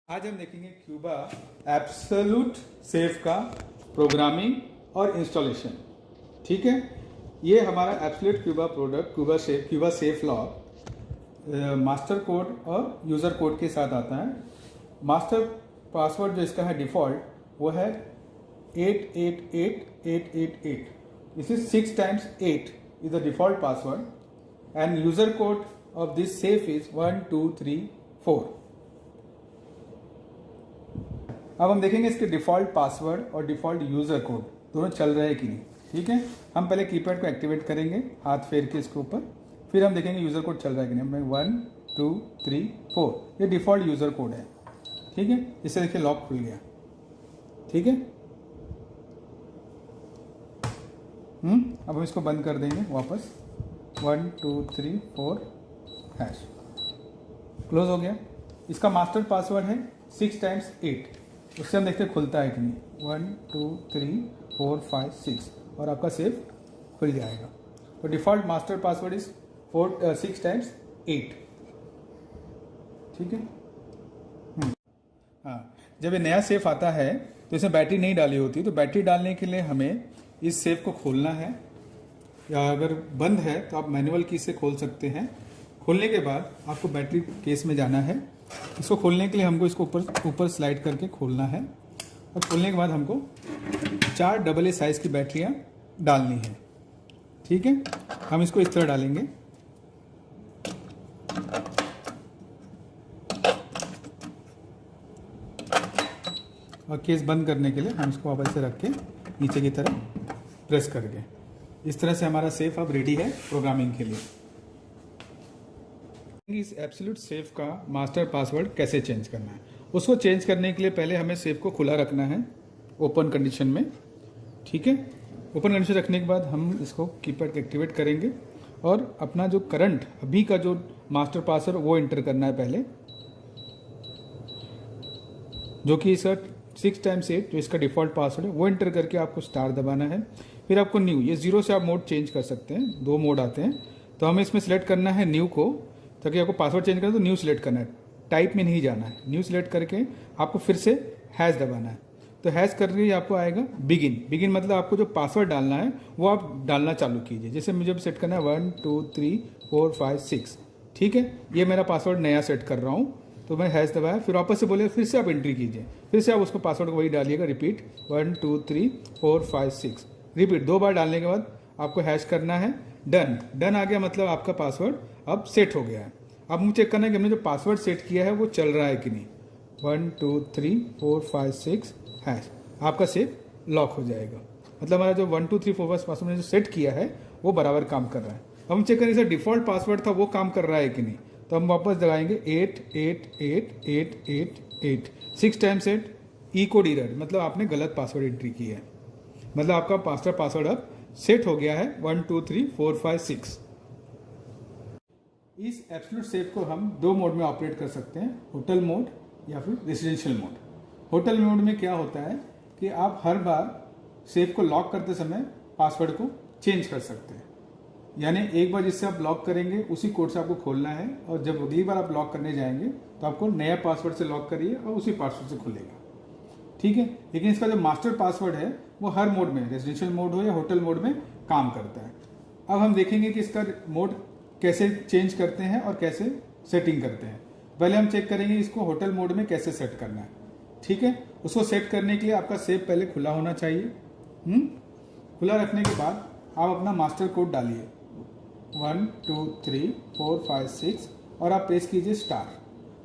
आज हम देखेंगे क्यूबा एब्सोल्यूट सेफ का प्रोग्रामिंग और इंस्टॉलेशन। ठीक है, ये हमारा absolute Cuba product Cuba safe lock master code और यूज़र कोड के साथ आता है। मास्टर पासवर्ड जो इसका है डिफ़ॉल्ट वो है 888888। This is 6 times 8 is the default password and user code of this safe is 1 2 3 4। अब हम देखेंगे इसके डिफ़ॉल्ट पासवर्ड और डिफ़ॉल्ट यूज़र कोड दोनों चल रहे हैं कि नहीं। ठीक है, हम पहले कीपैड को एक्टिवेट करेंगे हाथ फेर के इसके ऊपर, फिर हम देखेंगे यूज़र कोड चल रहा है कि नहीं। 1 2 3 4 ये डिफ़ॉल्ट यूज़र कोड है। ठीक है, इससे देखिए लॉक खुल गया। ठीक है, अब हम इसको बंद कर देंगे वापस। 1 2 3 4 हैश क्लोज हो गया। इसका मास्टर पासवर्ड है 6 times 8। उससे हम देखते हैं खुलता है कि नहीं। 1 2 3 4 5 6 और आपका सेफ खुल जाएगा। तो default master password is 6 times 8। ठीक है, हाँ, जब ये नया सेफ आता है तो इसमें बैटरी नहीं डाली होती, तो बैटरी डालने के लिए हमें इस सेफ को खोलना है, या अगर बंद है तो आप मैनुअल की से खोल सकते हैं। खोलने के बाद आपको बैटरी केस में जाना है। इसको खोलने के लिए हमको इसको ऊपर स्लाइड करके खोलना है, और खोलने के बाद हमको 4 AA साइज़ की बैटरियाँ डालनी है। ठीक है, हम इसको इस तरह डालेंगे। और केस बंद करने के लिए हम इसको वापस से रख के नीचे की तरफ प्रेस करके, इस तरह से हमारा सेफ अब रेडी है प्रोग्रामिंग के लिए। इस एब्सोल्यूट सेफ का मास्टर पासवर्ड कैसे चेंज करना है, उसको चेंज करने के लिए पहले हमें सेफ को खुला रखना है ओपन कंडीशन में। ठीक है, ओपन कंडीशन रखने के बाद हम इसको कीपैड एक्टिवेट करेंगे और अपना जो करंट अभी का जो मास्टर पासवर्ड वो एंटर करना है पहले, जो कि सर 6 times 8 जो इसका डिफ़ॉल्ट पासवर्ड है वो एंटर करके आपको स्टार दबाना है। फिर आपको न्यू, ये 0 से आप मोड चेंज कर सकते हैं, 2 मोड आते हैं। तो हमें इसमें सिलेक्ट करना है न्यू को, ताकि आपको पासवर्ड चेंज करना तो न्यू सिलेक्ट करना है, टाइप में नहीं जाना है। न्यू सिलेक्ट करके आपको फिर से हैश दबाना है। तो हैश करके आपको आएगा बिगिन मतलब आपको जो पासवर्ड डालना है वो आप डालना चालू कीजिए। जैसे मुझे सेट करना है 1 2 3 4 5 6। ठीक है, ये मेरा पासवर्ड नया सेट कर रहा हूँ, तो मैं हैश दबाया, फिर वापस से बोले फिर से आप एंट्री कीजिए, फिर से आप उसको पासवर्ड को वही डालिएगा, रिपीट 1 2 3 4 5 6 रिपीट। 2 बार डालने के बाद आपको हैश करना है। डन आ गया, मतलब आपका पासवर्ड अब सेट हो गया है। अब मुझे चेक करना है कि हमने जो पासवर्ड सेट किया है वो चल रहा है कि नहीं। 1 2 3 4 5 6 हैश, आपका सेफ लॉक हो जाएगा। मतलब हमारा जो 1 2 3 4 5 पासवर्ड जो सेट किया है वो बराबर काम कर रहा है। अब हम चेक करेंगे डिफ़ॉल्ट पासवर्ड था वो काम कर रहा है कि नहीं। तो हम वापस दबाएंगे 888888 6 times 8 ई कोड एरर, मतलब आपने गलत पासवर्ड एंट्री की है। मतलब आपका मास्टर पासवर्ड अब सेट हो गया है 1 2 3 4 5 6। इस एब्सोल्यूट सेफ को हम 2 मोड में ऑपरेट कर सकते हैं, होटल मोड या फिर रेजिडेंशियल मोड। होटल मोड में क्या होता है कि आप हर बार सेफ को लॉक करते समय पासवर्ड को चेंज कर सकते हैं। यानी एक बार जिससे आप लॉक करेंगे उसी कोड से आपको खोलना है, और जब अगली बार आप लॉक करने जाएंगे तो आपको नया पासवर्ड से लॉक करिए और उसी पासवर्ड से खुलेगा। ठीक है, लेकिन इसका जो मास्टर पासवर्ड है वो हर मोड में, रेजिडेंशियल मोड हो या होटल मोड में काम करता है। अब हम देखेंगे कि इसका मोड कैसे चेंज करते हैं और कैसे सेटिंग करते हैं। पहले हम चेक करेंगे इसको होटल मोड में कैसे सेट करना है। ठीक है, उसको सेट करने के लिए आपका सेफ पहले खुला होना चाहिए। खुला रखने के बाद आप अपना मास्टर कोड डालिए 1 2 3 4 5 6 और आप प्रेस कीजिए स्टार।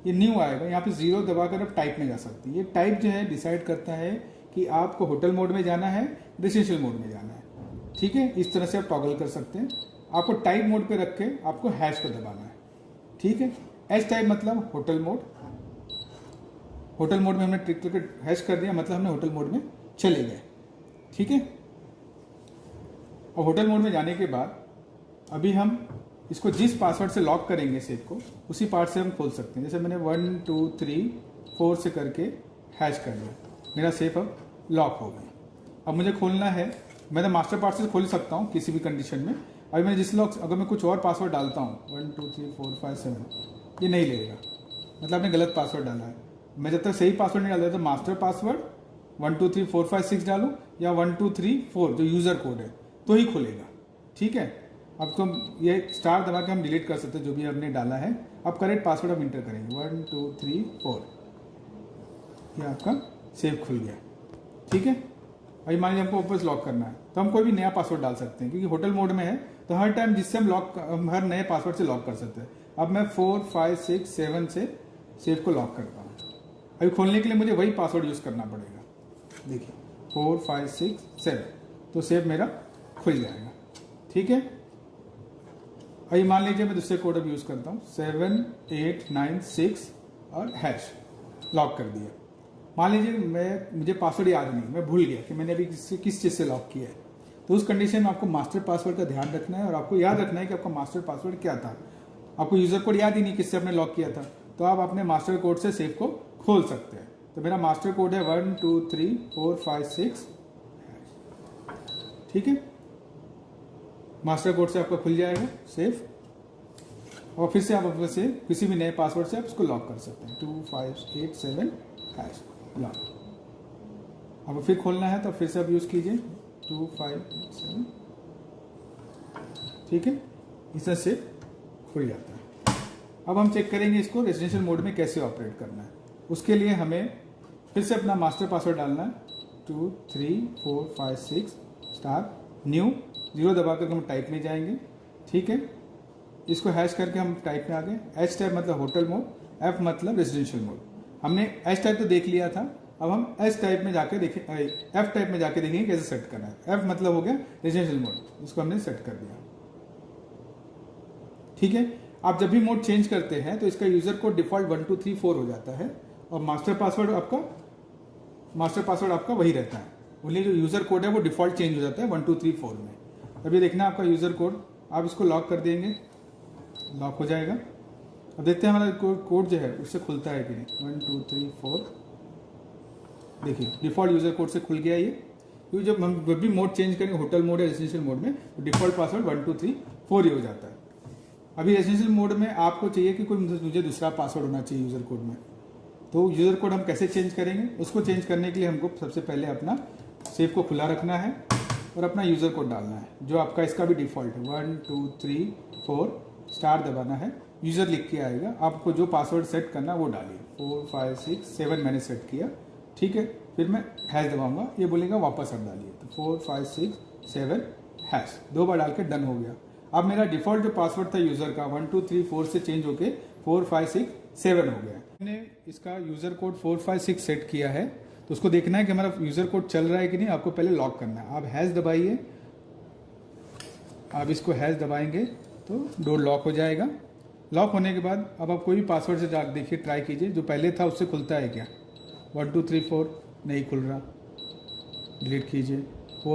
ये न्यू आएगा, यहाँ पे 0 दबाकर आप टाइप में जा सकते हैं। ये टाइप जो है डिसाइड करता है कि आपको होटल मोड में जाना है, रेजिडेंशियल मोड में जाना है। ठीक है, इस तरह से आप टॉगल कर सकते हैं। आपको टाइप मोड पे रख के आपको हैश को दबाना है। ठीक है, एच टाइप मतलब होटल मोड। होटल मोड में हमने ट्रिक करके हैश कर दिया, मतलब हमने होटल मोड में चले गए। ठीक है, और होटल मोड में जाने के बाद अभी हम इसको जिस पासवर्ड से लॉक करेंगे सेफ को, उसी पार्ट से हम खोल सकते हैं। जैसे मैंने 1 2 3 4 से करके हैश कर दिया, मेरा सेफ अब लॉक हो गया। अब मुझे खोलना है, मैं तो मास्टर पार्ट से खोल सकता हूँ किसी भी कंडीशन में। अभी मैं जिस लॉक, अगर मैं कुछ और पासवर्ड डालता हूँ 1 2 3 4 5 7, ये नहीं लेगा, मतलब आपने गलत पासवर्ड डाला है। मैं जब तक सही पासवर्ड नहीं डालता तो मास्टर पासवर्ड 1 2 3 4 5 6 डालूं या 1 2 3 4 जो यूजर कोड है तो ही खुलेगा। ठीक है, अब तो ये स्टार दबा के हम डिलीट कर सकते हैं जो भी हमने डाला है। अब करेक्ट पासवर्ड हम इंटर करेंगे 1 2 3 4, ये आपका सेव खुल गया। ठीक है, अभी मान लीजिए हमको वापस लॉक करना है तो हम कोई भी नया पासवर्ड डाल सकते हैं, क्योंकि होटल मोड में है तो हर टाइम जिससे हम हर नए पासवर्ड से लॉक कर सकते हैं। अब मैं 4 5 6 7 से सेव को लॉक करता हूँ। अभी खोलने के लिए मुझे वही पासवर्ड यूज करना पड़ेगा। देखिए 4 5 6 7, तो सेव मेरा खुल जाएगा। ठीक है, अभी मान लीजिए मैं दूसरे कोड अब यूज करता हूँ 7 8 9 6 और हैश, लॉक कर दिया। मान लीजिए मुझे पासवर्ड याद नहीं, मैं भूल गया कि मैंने अभी किस चीज से लॉक किया है, तो उस कंडीशन में आपको मास्टर पासवर्ड का ध्यान रखना है और आपको याद रखना है कि आपका मास्टर पासवर्ड क्या था। आपको यूजर कोड याद ही नहीं किससे आपने लॉक किया था, तो आप अपने मास्टर कोड से सेव को खोल सकते हैं। तो मेरा मास्टर कोड है 1 2 3 4 5 6। ठीक है, मास्टर कोड से आपका खुल जाएगा सेफ, और फिर से आप अपने से किसी भी नए पासवर्ड से आप इसको लॉक कर सकते हैं 2 5 8 7 हैश लॉक। अब फिर खोलना है तो फिर से आप यूज कीजिए 2 5 8 7। ठीक है, इस तरह से खुल जाता है। अब हम चेक करेंगे इसको रेजिडेंशियल मोड में कैसे ऑपरेट करना है। उसके लिए हमें फिर से अपना मास्टर पासवर्ड डालना है 2 3 4 5 6 स्टार न्यू, 0 दबा करके हम टाइप में जाएंगे। ठीक है, इसको हैश करके हम टाइप में आ गए। एच टाइप मतलब होटल मोड, एफ मतलब रेजिडेंशियल मोड। हमने एच टाइप तो देख लिया था, अब हम एच टाइप में जाके देखें, एफ टाइप में जाके देखेंगे कैसे सेट करना है। एफ मतलब हो गया रेजिडेंशियल मोड, इसको हमने सेट कर दिया। ठीक है, आप जब भी मोड चेंज करते हैं तो इसका यूजर कोड डिफॉल्ट 1 2 3 4 हो जाता है और मास्टर पासवर्ड आपका वही रहता है। ओनली जो यूजर कोड है वो डिफॉल्ट चेंज हो जाता है 1 2 3 4 में। अब ये देखना आपका यूजर कोड, आप इसको लॉक कर देंगे, लॉक हो जाएगा। अब देखते हैं हमारा कोड जो है उससे खुलता है कि नहीं। 1 2 3 4, देखिए डिफॉल्ट यूजर कोड से खुल गया ये। क्योंकि जब हम भी मोड चेंज करेंगे होटल मोड या रेजिडेंशियल मोड में तो डिफॉल्ट पासवर्ड 1 2 3 4 ही हो जाता है। अभी रेजिडेंशियल मोड में आपको चाहिए कि कोई मुझे दूसरा पासवर्ड होना चाहिए यूजर कोड में, तो यूजर कोड हम कैसे चेंज करेंगे? उसको चेंज करने के लिए हमको सबसे पहले अपना सेव को खुला रखना है और अपना यूजर कोड डालना है जो आपका इसका भी डिफॉल्ट है 1 2 3 4 स्टार दबाना है, यूजर लिख के आएगा। आपको जो पासवर्ड सेट करना वो डालिए। 4 5 6 7 मैंने सेट किया। ठीक है, फिर मैं हैश दबाऊंगा, ये बोलेगा वापस आप डालिए, तो 4 5 6 7 हैश 2 बार डाल के डन हो गया। अब मेरा डिफॉल्ट जो पासवर्ड था यूजर का 1 2 3 4 से चेंज होके 4 5 6 7 हो गया। मैंने इसका यूजर कोड 4 5 6 सेट किया है, तो उसको देखना है कि हमारा यूजर कोड चल रहा है कि नहीं। आपको पहले लॉक करना है, आप हैश दबाइए, आप इसको हैश दबाएंगे तो डोर लॉक हो जाएगा। लॉक होने के बाद अब आप कोई भी पासवर्ड से देखिए, ट्राई कीजिए, जो पहले था उससे खुलता है क्या। 1 2 3 4 नहीं खुल रहा, डिलीट कीजिए।